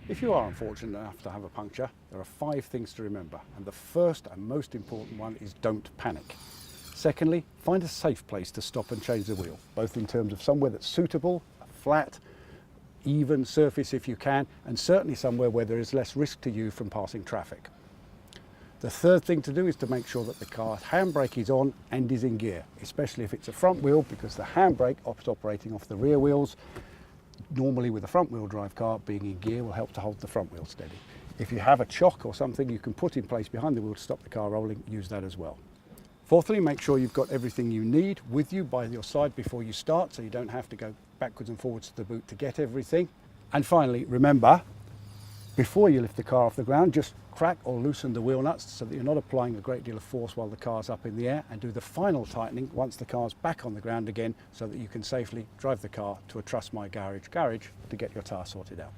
If you are unfortunate enough to have a puncture, there are 5 things to remember, and the first and most important one is don't panic. Secondly, find a safe place to stop and change the wheel, both in terms of somewhere that's suitable, a flat, even surface if you can, and certainly somewhere where there is less risk to you from passing traffic. The third thing to do is to make sure that the car's handbrake is on and is in gear, especially if it's a front wheel, because the handbrake is operating off the rear wheels. Normally with a front wheel drive car, being in gear will help to hold the front wheel steady. If you have a chock or something you can put in place behind the wheel to stop the car rolling, use that as well. Fourthly, make sure you've got everything you need with you by your side before you start, so you don't have to go backwards and forwards to the boot to get everything. And finally, remember, before you lift the car off the ground, just crack or loosen the wheel nuts so that you're not applying a great deal of force while the car's up in the air, and do the final tightening once the car's back on the ground again so that you can safely drive the car to a Trust My Garage to get your tyre sorted out.